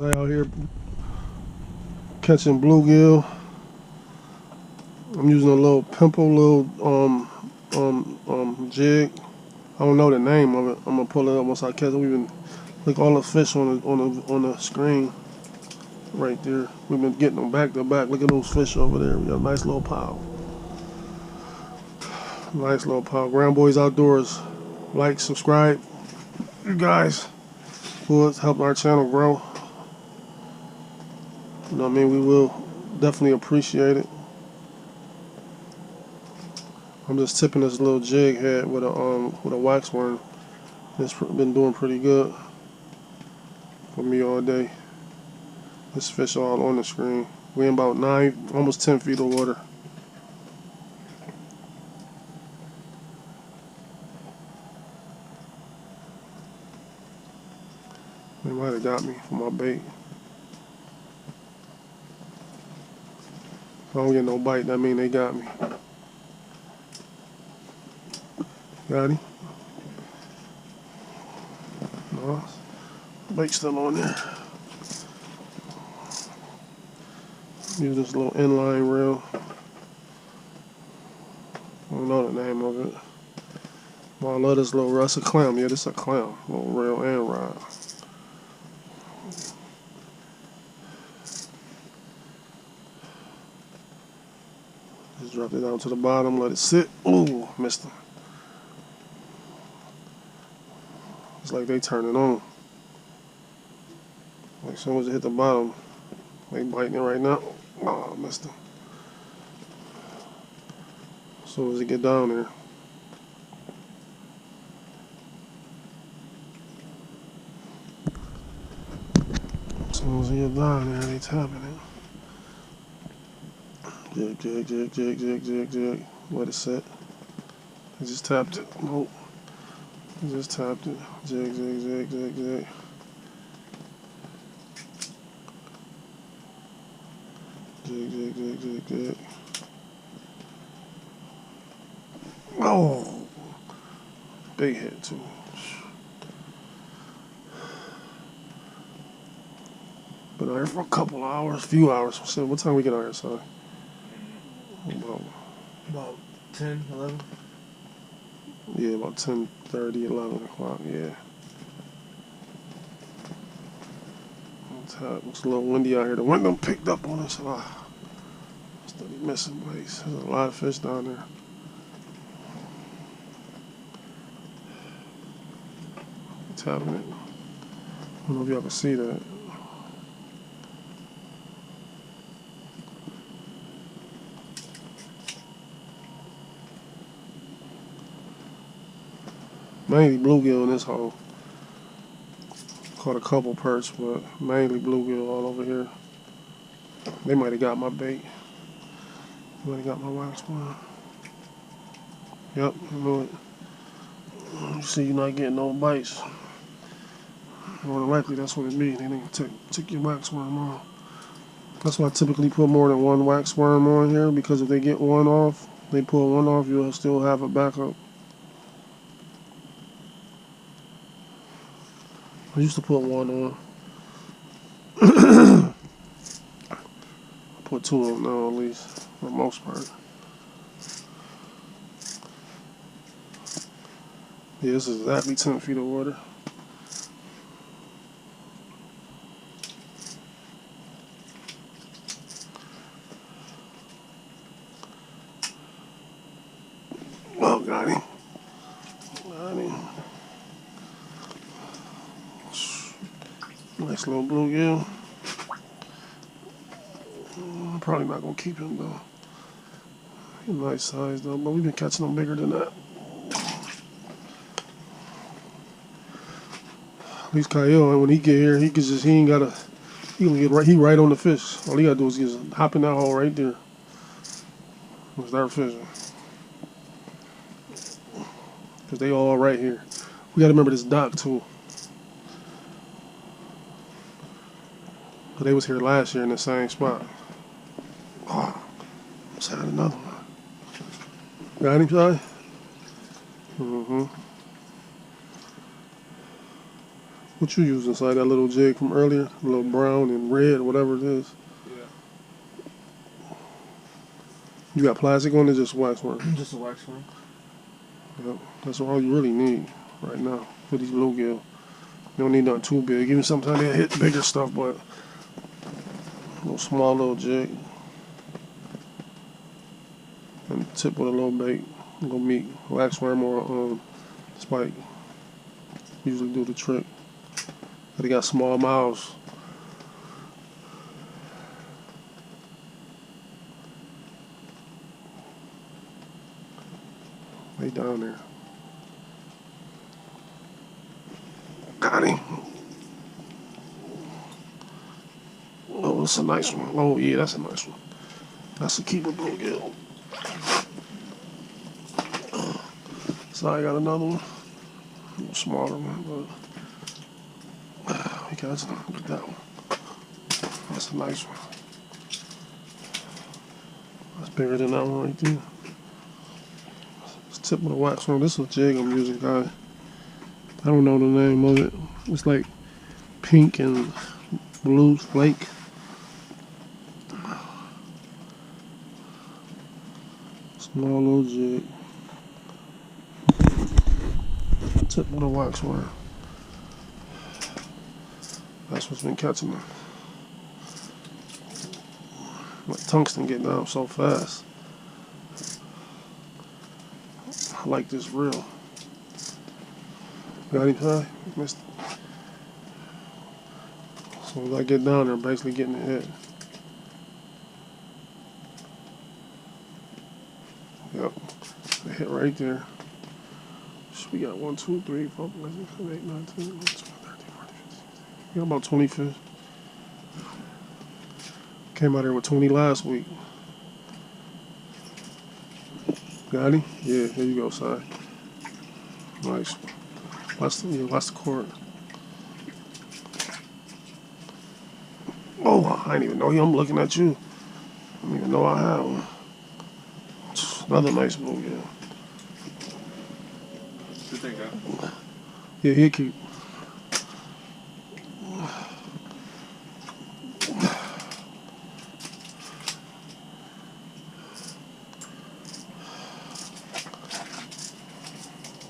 Out here catching bluegill. I'm using a little pimple, jig. I don't know the name of it. I'm gonna pull it up once I catch it. We've been look all the fish on the screen right there. We've been getting them back to back. Look at those fish over there. We got a nice little pile. Nice little pile. Ground Boys Outdoors. Like, subscribe, you guys. Will help our channel grow. You know what I mean? We will definitely appreciate it. I'm just tipping this little jig head with a wax worm. It's been doing pretty good for me all day. This fish all on the screen. We in about 9, almost 10 feet of water. They might have got me for my bait. If I don't get no bite, that mean they got me. Got him? No, bait still on there. Use this little inline reel. I don't know the name of it. Well, I love this little reel. It's a clam. Yeah, this is a clam. Little reel and rod. Just drop it down to the bottom. Let it sit. Ooh, missed him. It's like they turning on. Like as soon as it hit the bottom, they biting it right now. Oh, missed him. As soon as it get down there. As soon as it get down there, they tapping it. Jig, jig, jig, jig, jig, jig, jig. Let it sit. I just tapped it. Nope. I just tapped it. Jig, jig, jig, jig, jig. Jig, jig, jig, jig, jig. Oh! Big hit, too. Been out here for a couple hours, few hours. So what time we get out here, son? About 10, 11? Yeah, about 10:30, 11 o'clock, yeah. It's a little windy out here. The wind done picked up on us. Still be missing bites. There's a lot of fish down there. Tapping it. I don't know if y'all can see that. Mainly bluegill in this hole. Caught a couple perch, but mainly bluegill all over here. They might have got my bait. They might have got my wax worm. Yep, I know it. You see, you're not getting no bites. More than likely, that's what it be. They didn't take your wax worm off. That's why I typically put more than one wax worm on here, because if they get one off, they pull one off, you'll still have a backup. I used to put one on. I put two on now, at least, for the most part. Yeah, this is exactly 10 feet of water. Oh, got him. Got him. Nice little bluegill. I'm probably not going to keep him, though. He's a nice size, though, but we've been catching them bigger than that. At least Kyle, when he get here, he ain't gotta, he right on the fish. All he gotta do is just hop in that hole right there and start fishing. Cause they all right here. We gotta remember this dock too. Cause they was here last year in the same spot. Oh, just had another one. Got him, Shai? What you use inside that little jig from earlier? A little brown and red, whatever it is. Yeah. You got plastic on it, just wax worm? Just a wax worm. Yep. That's all you really need right now for these bluegill. You don't need nothing too big. Even sometimes they hit bigger stuff, but a little small little jig. And tip with a little bait, a little meat, wax worm or spike. Usually do the trick. But they got small mouths. They down there. Got him. Oh, that's a nice one. Oh yeah, that's a nice one. That's a keeper bluegill. So I got another one. A little smaller one, but because look at that one. That's a nice one. That's bigger than that one right there. It's the tip of the wax worm. This is a jig I'm using, guys. I don't know the name of it. It's like pink and blue flake. Small little jig. Tip of the wax worm. That's what's been catching them. Like tungsten get down so fast. I like this reel. Got him high? Missed it. So as I get down there, I'm basically getting it hit. Yep. The hit right there. So we got 1, 2, 3, 4, 5, 6, 7, 8, 9, 10, 11, 12, 13, 14, 15. We got about 20 fish. Came out here with 20 last week. Got him? Yeah, here you go, Si. Nice. Watch the cord. Oh, I didn't even know I'm looking at you. I didn't even know I had one. Another nice bluegill. You think, huh? Yeah, he'll keep.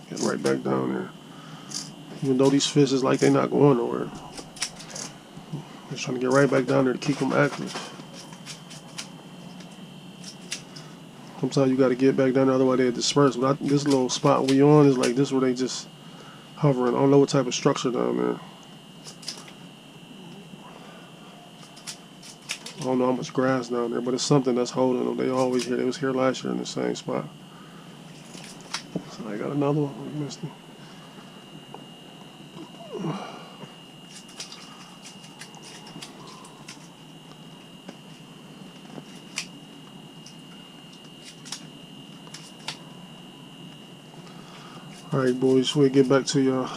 Get right back down there. Even though these fish is like they're not going nowhere. Just trying to get right back down there to keep them active. Sometimes you got to get back down there, otherwise they disperse. But this little spot we on is like this where they just hovering. I don't know what type of structure down there. I don't know how much grass down there, but it's something that's holding them. They always here. They was here last year in the same spot. So I got another one. We missed him. All right, boys, we'll get back to y'all.